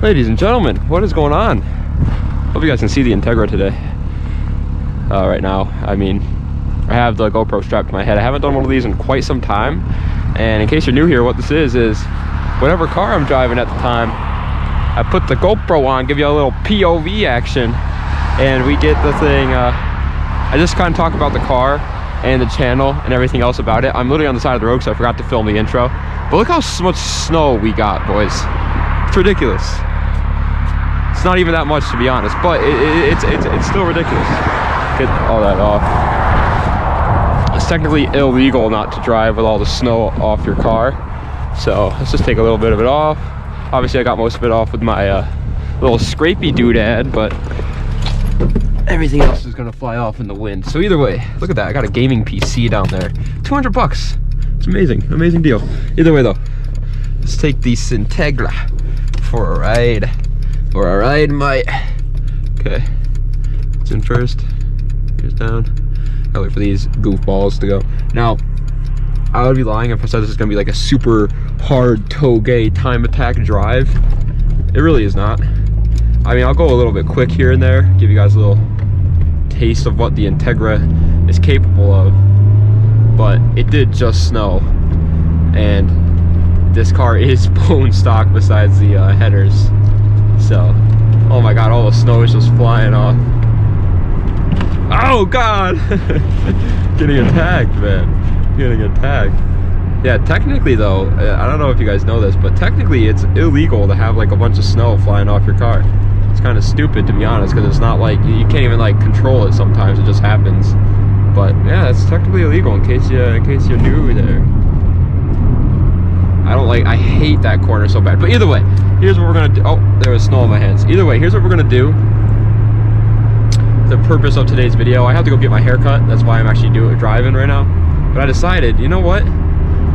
Ladies and gentlemen, what is going on? Hope you guys can see the Integra today. Right now, I mean, I have the GoPro strapped to my head. I haven't done one of these in quite some time. And in case you're new here, what this is whatever car I'm driving at the time, I put the GoPro on, give you a little POV action, and we get the thing. I just kind of talk about the car and the channel and everything else about it. I'm literally on the side of the road because I forgot to film the intro. But look how much snow we got, boys. It's ridiculous. It's not even that much, to be honest, but it's still ridiculous. Get all that off. It's technically illegal not to drive with all the snow off your car. So let's just take a little bit of it off. Obviously I got most of it off with my little scrapey doodad, but everything else is gonna fly off in the wind. So either way, look at that. I got a gaming PC down there. 200 bucks. It's amazing, amazing deal. Either way though, let's take the Integra for a ride. For a ride, mate. Okay, it's in first. Here's down. Gotta wait for these goofballs to go. Now, I would be lying if I said this is gonna be like a super hard toge time attack drive. It really is not. I mean, I'll go a little bit quick here and there, give you guys a little taste of what the Integra is capable of. But it did just snow, and this car is bone stock besides the headers. So, oh my god, all the snow is just flying off. Oh god! Getting attacked, man. Getting attacked. Yeah, technically though, I don't know if you guys know this, but technically it's illegal to have like a bunch of snow flying off your car. It's kind of stupid, to be honest, because it's not like, you can't even like control it sometimes, it just happens. But yeah, it's technically illegal in case you're new there. I hate that corner so bad. But either way, here's what we're gonna do. Oh, there was snow on my hands. Either way, here's what we're gonna do. The purpose of today's video, I have to go get my hair cut. That's why I'm actually driving right now. But I decided, you know what?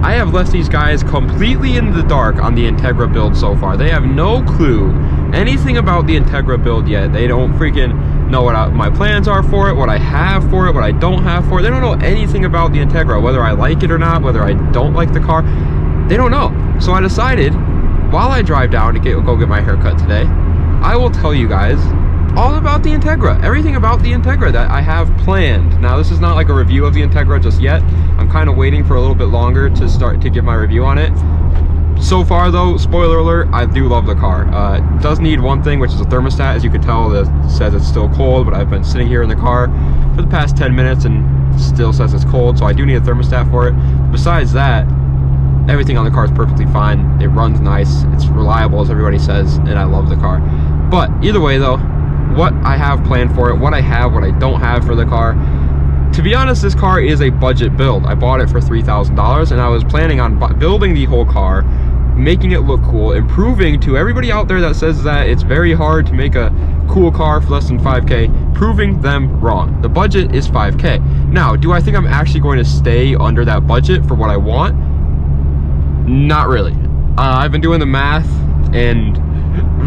I have left these guys completely in the dark on the Integra build so far. They have no clue anything about the Integra build yet. They don't freaking know what my plans are for it, what I have for it, what I don't have for it. They don't know anything about the Integra, whether I like it or not, whether I don't like the car. They don't know. So I decided, while I drive down to go get my haircut today, I will tell you guys all about the Integra, everything about the Integra that I have planned. Now, this is not like a review of the Integra just yet. I'm kind of waiting for a little bit longer to start to give my review on it. So far though, spoiler alert, I do love the car. It does need one thing, which is a thermostat. As you can tell, it says it's still cold, but I've been sitting here in the car for the past 10 minutes and still says it's cold, so I do need a thermostat for it. Besides that, everything on the car is perfectly fine. It runs nice, it's reliable as everybody says, and I love the car. But either way though, what I have planned for it, what I don't have for the car. To be honest, this car is a budget build. I bought it for $3,000 and I was planning on building the whole car, making it look cool, improving to everybody out there that says that it's very hard to make a cool car for less than 5K, proving them wrong. The budget is 5K. Now, do I think I'm actually going to stay under that budget for what I want? Not really. I've been doing the math, and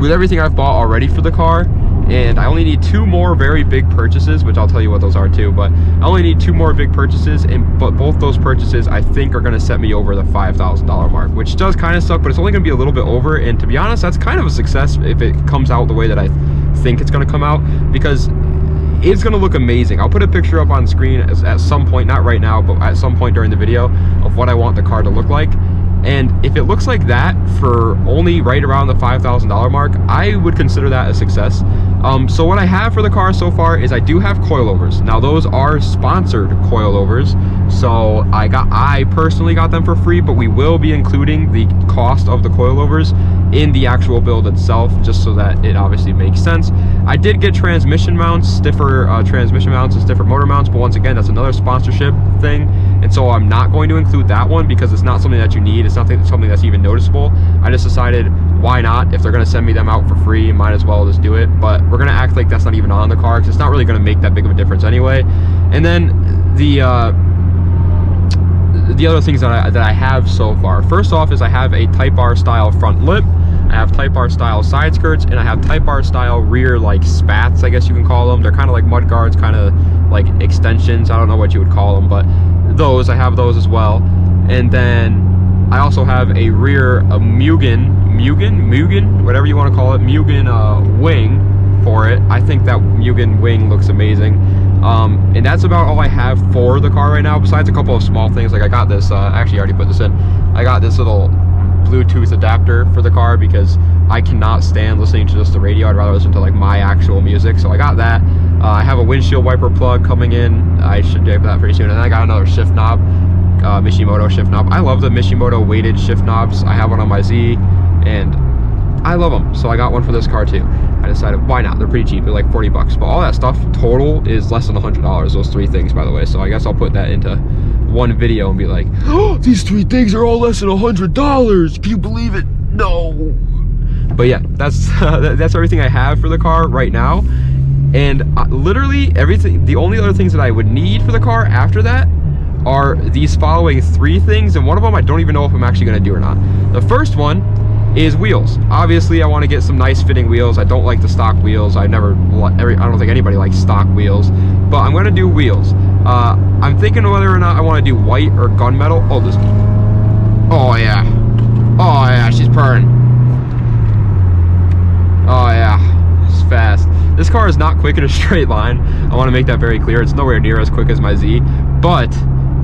with everything I've bought already for the car, and I only need 2 more very big purchases, which I'll tell you what those are too, but I only need 2 more big purchases, but both those purchases I think are going to set me over the $5,000 mark, which does kind of suck, but it's only going to be a little bit over, and to be honest, that's kind of a success if it comes out the way that I think it's going to come out, because it's going to look amazing. I'll put a picture up on screen at some point, not right now, but at some point during the video, of what I want the car to look like. And if it looks like that for only right around the $5,000 mark, I would consider that a success. So what I have for the car so far is I do have coilovers. Now those are sponsored coilovers, so I personally got them for free, but we will be including the cost of the coilovers in the actual build itself, just so that it obviously makes sense. I did get transmission mounts, stiffer transmission mounts and stiffer motor mounts, but once again, that's another sponsorship thing, and so I'm not going to include that one because it's not something that you need. It's not something that's even noticeable. I just decided, why not? If they're going to send me them out for free, might as well just do it. But we're going to act like that's not even on the car because it's not really going to make that big of a difference anyway. And then the other things that I have so far, first off, is I have a Type R style front lip, I have Type R style side skirts, and I have Type R style rear like spats, I guess you can call them. They're kind of like mud guards, kind of like extensions. I don't know what you would call them, but I have those as well. And then I also have a rear Mugen Mugen, whatever you want to call it, Mugen wing for it. I think that Mugen wing looks amazing. And that's about all I have for the car right now, besides a couple of small things. Like I got this, actually I already put this in. I got this little Bluetooth adapter for the car because I cannot stand listening to just the radio. I'd rather listen to like my actual music. So I got that. I have a windshield wiper plug coming in. I should do that pretty soon. And then I got another shift knob, Mishimoto shift knob. I love the Mishimoto weighted shift knobs. I have one on my Z and I love them. So I got one for this car too. I decided why not? They're pretty cheap. They're like 40 bucks. But all that stuff total is less than $100. Those 3 things, by the way. So I guess I'll put that into one video and be like, oh, these 3 things are all less than $100. Can you believe it? No. But yeah, that's that's everything I have for the car right now. And literally everything, the only other things that I would need for the car after that are these following 3 things. And one of them I don't even know if I'm actually going to do or not. The first one is wheels. Obviously I want to get some nice fitting wheels. I don't like the stock wheels. I don't think anybody likes stock wheels, but I'm going to do wheels. I'm thinking whether or not I want to do white or gunmetal. Oh yeah, she's purring. Oh yeah, it's fast. This car is not quick in a straight line. I want to make that very clear. It's nowhere near as quick as my Z, but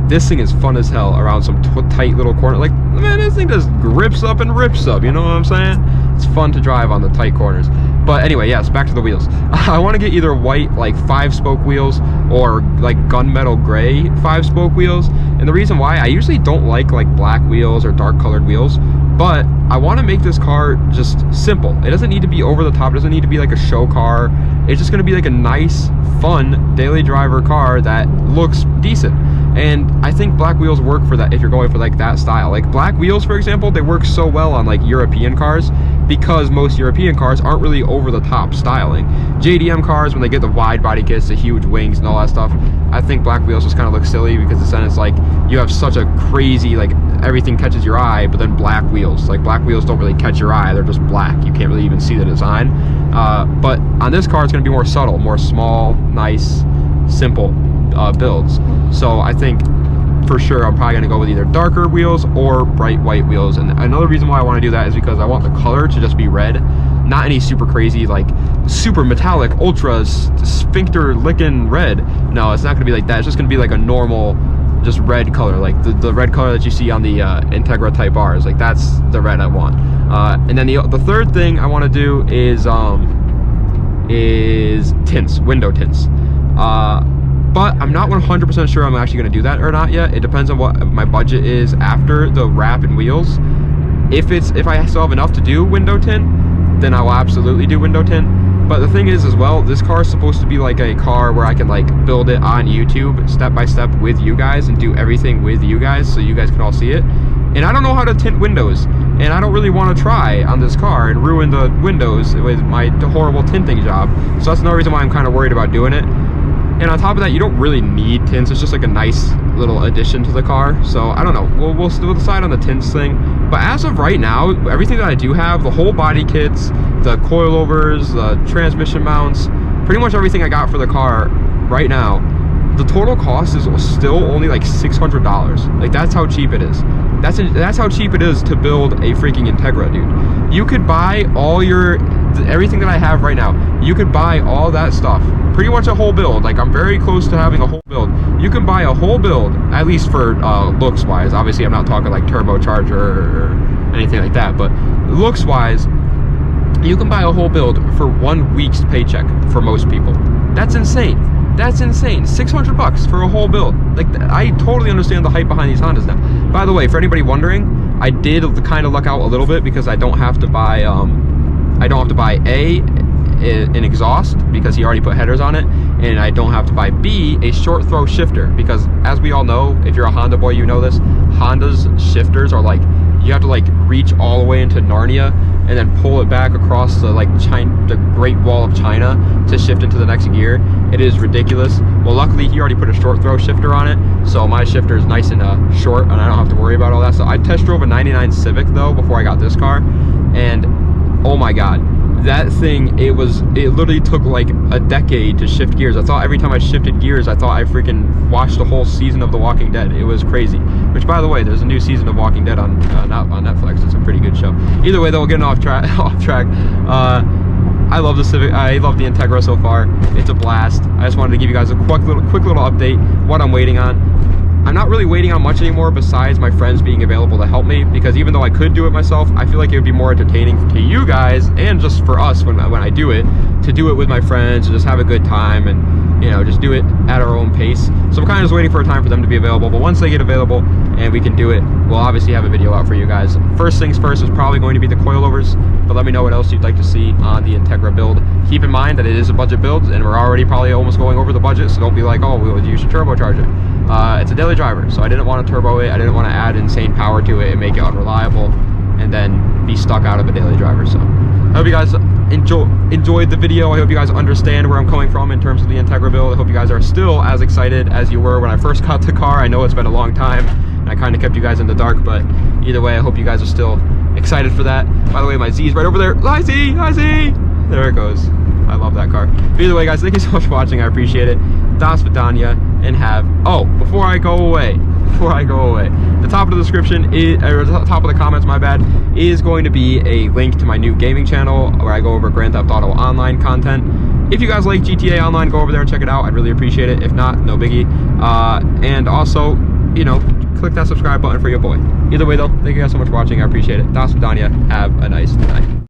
this thing is fun as hell around some tight little corner. Like, man, this thing just grips up and rips up, you know what I'm saying? It's fun to drive on the tight corners. But anyway, yes, back to the wheels. I want to get either white, like 5-spoke wheels, or like gunmetal gray 5-spoke wheels. And the reason why, I usually don't like black wheels or dark colored wheels, but I want to make this car just simple. It doesn't need to be over the top. It doesn't need to be like a show car. It's just going to be like a nice, fun daily driver car that looks decent. And I think black wheels work for that if you're going for like that style. Like black wheels, for example, they work so well on like European cars because most European cars aren't really over the top styling. JDM cars, when they get the wide body kits, the huge wings and all that stuff, I think black wheels just kind of look silly because then it's like you have such a crazy, like everything catches your eye, but then black wheels. Like black wheels don't really catch your eye. They're just black. You can't really even see the design. But on this car, it's going to be more subtle, more small, nice, simple builds. So I think for sure I'm probably going to go with either darker wheels or bright white wheels. And another reason why I want to do that is because I want the color to just be red, not any super crazy, like super metallic, ultra sphincter licking red. No, it's not going to be like that. It's just going to be like a normal, just red color, like the red color that you see on the Integra Type R's. Like that's the red I want. And then the third thing I want to do is tints, window tints. But I'm not 100% sure I'm actually going to do that or not yet. It depends on what my budget is after the wrap and wheels. If I still have enough to do window tint, then I will absolutely do window tint. But the thing is as well, this car is supposed to be like a car where I can like build it on YouTube step by step with you guys and do everything with you guys so you guys can all see it. And I don't know how to tint windows, and I don't really want to try on this car and ruin the windows with my horrible tinting job. So that's another reason why I'm kind of worried about doing it. And on top of that, you don't really need tints. It's just like a nice little addition to the car. So I don't know. We'll still decide on the tints thing. But as of right now, everything that I do have, the whole body kits, the coilovers, the transmission mounts, pretty much everything I got for the car right now, the total cost is still only like $600. Like that's how cheap it is. That's how cheap it is to build a freaking Integra, dude. You could buy all everything that I have right now. You could buy all that stuff. Pretty much a whole build. Like I'm very close to having a whole build. You can buy a whole build, at least for looks wise. Obviously I'm not talking like turbocharger or anything like that, but looks wise, you can buy a whole build for 1 week's paycheck for most people. That's insane. That's insane. 600 bucks for a whole build. Like, I totally understand the hype behind these Hondas now. By the way, for anybody wondering, I did kind of luck out a little bit because I don't have to buy an exhaust because he already put headers on it, and I don't have to buy B, a short throw shifter, because as we all know, if you're a Honda boy, you know this, Honda's shifters are like, you have to like reach all the way into Narnia and then pull it back across the the Great Wall of China to shift into the next gear. It is ridiculous. Well, luckily he already put a short throw shifter on it, so my shifter is nice and short, and I don't have to worry about all that. So I test drove a '99 Civic though before I got this car, and oh my god, that thing, it literally took like a decade to shift gears. I thought every time I shifted gears, I thought I freaking watched a whole season of The Walking Dead. It was crazy. Which, by the way, there's a new season of Walking Dead on Netflix. It's a pretty good show. Either way, though, we're getting off track. I love the Civic. I love the Integra so far. It's a blast. I just wanted to give you guys a quick little update what I'm waiting on. I'm not really waiting on much anymore besides my friends being available to help me, because even though I could do it myself, I feel like it would be more entertaining to you guys and just for us when I do it, to do it with my friends and just have a good time and, you know, just do it at our own pace. So I'm kind of just waiting for a time for them to be available, but once they get available and we can do it, we'll obviously have a video out for you guys. First things first is probably going to be the coilovers, but let me know what else you'd like to see on the Integra build. Keep in mind that it is a budget build and we're already probably almost going over the budget, so don't be like, oh, you should turbocharge it. It's a daily driver, so I didn't want to turbo it. I didn't want to add insane power to it and make it unreliable and then be stuck out of a daily driver. So I hope you guys enjoyed the video. I hope you guys understand where I'm coming from in terms of the Integra build. I hope you guys are still as excited as you were when I first got the car. I know it's been a long time and I kind of kept you guys in the dark, but either way, I hope you guys are still excited for that. By the way, my Z's right over there. Hi Z, hi Z. There it goes. I love that car. But either way, guys, thank you so much for watching. I appreciate it. Das Vidania, and have, before I go away, the top of the description is, or the top of the comments, my bad, is going to be a link to my new gaming channel where I go over Grand Theft Auto Online content. If you guys like GTA Online, go over there and check it out. I'd really appreciate it. If not, no biggie. And also, you know, click that subscribe button for your boy. Either way though, thank you guys so much for watching. I appreciate it. Das Vidania. Have a nice night.